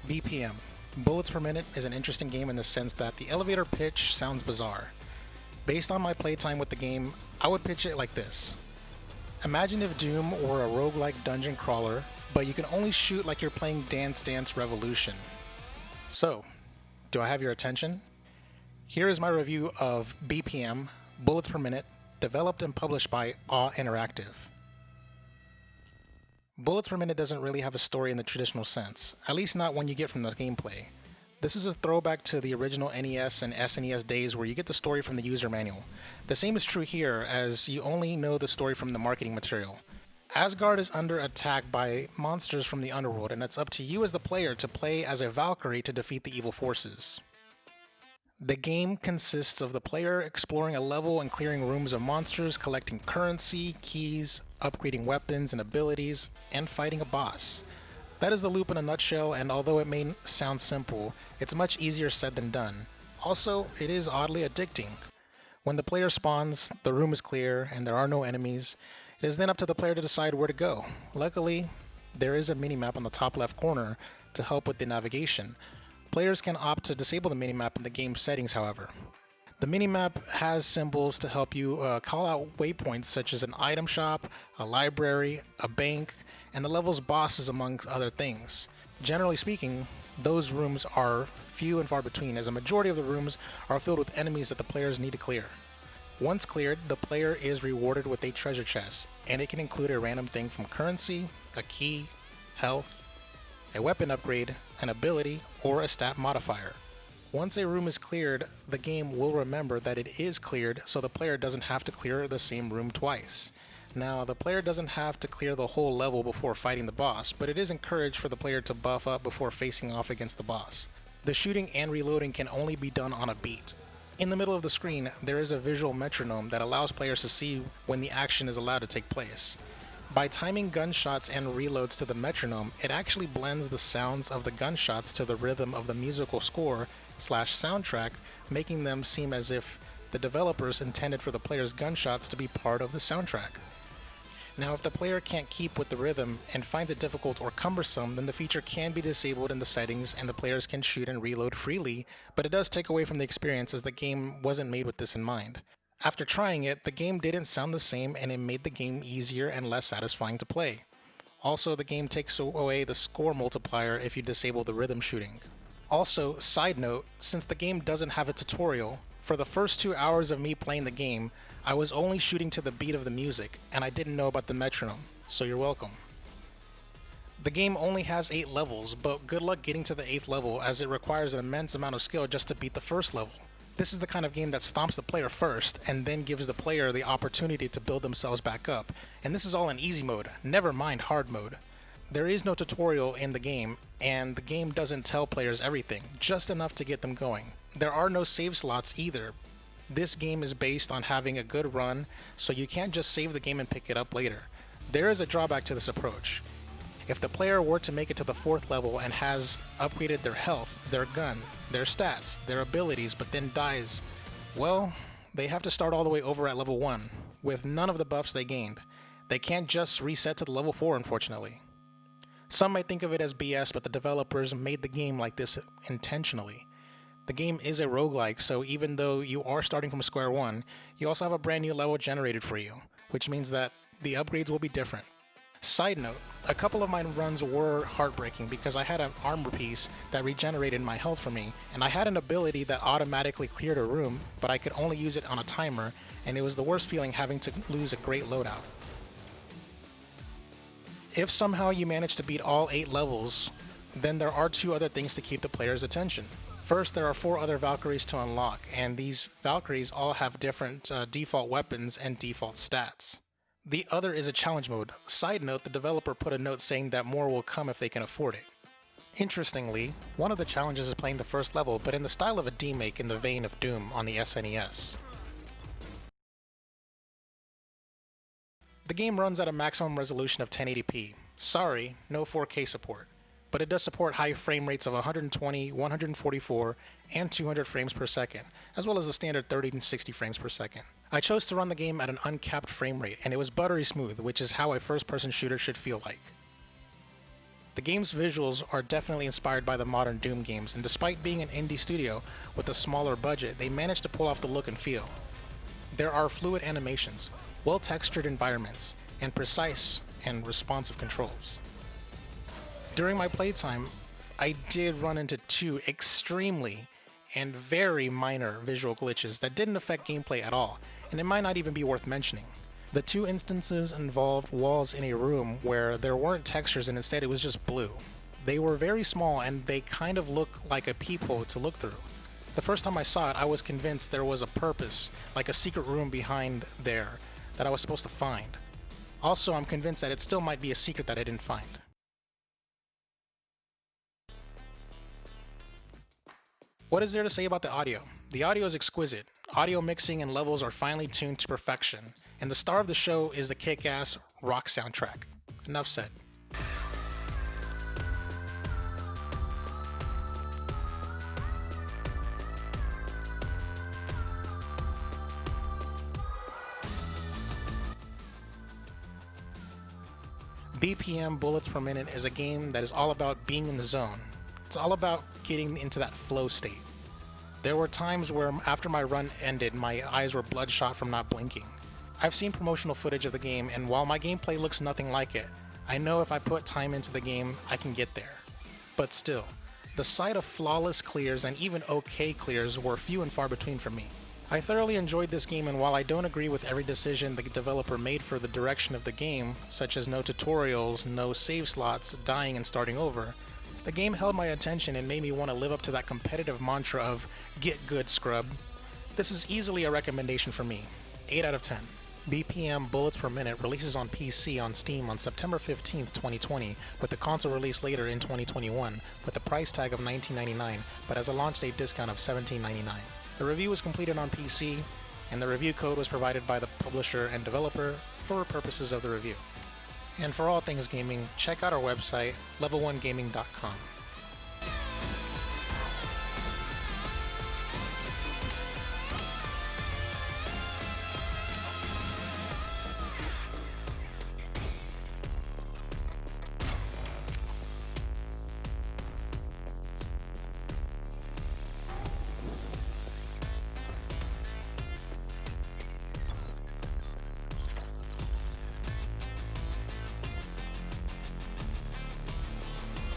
BPM, bullets per minute, is an interesting game in the sense that the elevator pitch sounds bizarre. Based on my playtime with the game, I would pitch it like this. Imagine if Doom were a roguelike dungeon crawler, but you can only shoot like you're playing Dance Dance Revolution. So, do I have your attention? Here is my review of BPM, Bullets Per Minute, developed and published by Awe Interactive. Bullets Per Minute doesn't really have a story in the traditional sense, at least not when you get from the gameplay. This is a throwback to the original NES and SNES days where you get the story from the user manual. The same is true here, as you only know the story from the marketing material. Asgard is under attack by monsters from the underworld, and it's up to you as the player to play as a Valkyrie to defeat the evil forces. The game consists of the player exploring a level and clearing rooms of monsters, collecting currency, keys, upgrading weapons and abilities, and fighting a boss. That is the loop in a nutshell, and although it may sound simple, it's much easier said than done. Also, it is oddly addicting. When the player spawns, the room is clear and there are no enemies. It is then up to the player to decide where to go. Luckily, there is a minimap on the top left corner to help with the navigation. Players can opt to disable the minimap in the game settings, however. The minimap has symbols to help you call out waypoints such as an item shop, a library, a bank, and the level's bosses, among other things. Generally speaking, those rooms are few and far between, as a majority of the rooms are filled with enemies that the players need to clear. Once cleared, the player is rewarded with a treasure chest, and it can include a random thing from currency, a key, health, a weapon upgrade, an ability, or a stat modifier. Once a room is cleared, the game will remember that it is cleared, so the player doesn't have to clear the same room twice. Now, the player doesn't have to clear the whole level before fighting the boss, but it is encouraged for the player to buff up before facing off against the boss. The shooting and reloading can only be done on a beat. In the middle of the screen, there is a visual metronome that allows players to see when the action is allowed to take place. By timing gunshots and reloads to the metronome, it actually blends the sounds of the gunshots to the rhythm of the musical score/soundtrack, making them seem as if the developers intended for the player's gunshots to be part of the soundtrack. Now, if the player can't keep with the rhythm and finds it difficult or cumbersome, then the feature can be disabled in the settings and the players can shoot and reload freely, but it does take away from the experience as the game wasn't made with this in mind. After trying it, the game didn't sound the same and it made the game easier and less satisfying to play. Also, the game takes away the score multiplier if you disable the rhythm shooting. Also, side note, since the game doesn't have a tutorial, for the first 2 hours of me playing the game, I was only shooting to the beat of the music, and I didn't know about the metronome, so you're welcome. The game only has 8 levels, but good luck getting to the 8th level as it requires an immense amount of skill just to beat the first level. This is the kind of game that stomps the player first, and then gives the player the opportunity to build themselves back up, and this is all in easy mode, never mind hard mode. There is no tutorial in the game, and the game doesn't tell players everything, just enough to get them going. There are no save slots either. This game is based on having a good run, so you can't just save the game and pick it up later. There is a drawback to this approach. If the player were to make it to the 4th level and has upgraded their health, their gun, their stats, their abilities, but then dies, well, they have to start all the way over at level 1, with none of the buffs they gained. They can't just reset to the level 4, unfortunately. Some might think of it as BS, but the developers made the game like this intentionally. The game is a roguelike, so even though you are starting from square one, you also have a brand new level generated for you, which means that the upgrades will be different. Side note, a couple of my runs were heartbreaking because I had an armor piece that regenerated my health for me, and I had an ability that automatically cleared a room, but I could only use it on a timer, and it was the worst feeling having to lose a great loadout. If somehow you manage to beat all 8 levels, then there are 2 other things to keep the player's attention. First, there are 4 other Valkyries to unlock, and these Valkyries all have different default weapons and default stats. The other is a challenge mode. Side note, the developer put a note saying that more will come if they can afford it. Interestingly, one of the challenges is playing the first level, but in the style of a demake in the vein of Doom on the SNES. The game runs at a maximum resolution of 1080p. Sorry, no 4K support. But it does support high frame rates of 120, 144, and 200 frames per second, as well as the standard 30 and 60 frames per second. I chose to run the game at an uncapped frame rate, and it was buttery smooth, which is how a first-person shooter should feel like. The game's visuals are definitely inspired by the modern Doom games, and despite being an indie studio with a smaller budget, they managed to pull off the look and feel. There are fluid animations, well-textured environments, and precise and responsive controls. During my playtime, I did run into two extremely and very minor visual glitches that didn't affect gameplay at all, and it might not even be worth mentioning. The two instances involved walls in a room where there weren't textures and instead it was just blue. They were very small and they kind of look like a peephole to look through. The first time I saw it, I was convinced there was a purpose, like a secret room behind there, that I was supposed to find. Also, I'm convinced that it still might be a secret that I didn't find. What is there to say about the audio? The audio is exquisite. Audio mixing and levels are finely tuned to perfection, and the star of the show is the kick-ass rock soundtrack. Enough said. BPM Bullets Per Minute is a game that is all about being in the zone. It's all about getting into that flow state. There were times where after my run ended, my eyes were bloodshot from not blinking. I've seen promotional footage of the game, and while my gameplay looks nothing like it, I know if I put time into the game, I can get there. But still, the sight of flawless clears and even okay clears were few and far between for me. I thoroughly enjoyed this game, and while I don't agree with every decision the developer made for the direction of the game, such as no tutorials, no save slots, dying and starting over, the game held my attention and made me want to live up to that competitive mantra of "get good, scrub." This is easily a recommendation for me. 8 out of 10. BPM Bullets Per Minute releases on PC on Steam on September 15th, 2020, with the console release later in 2021, with a price tag of $19.99, but as a launch date discount of $17.99. The review was completed on PC, and the review code was provided by the publisher and developer for purposes of the review. And for all things gaming, check out our website, level1gaming.com.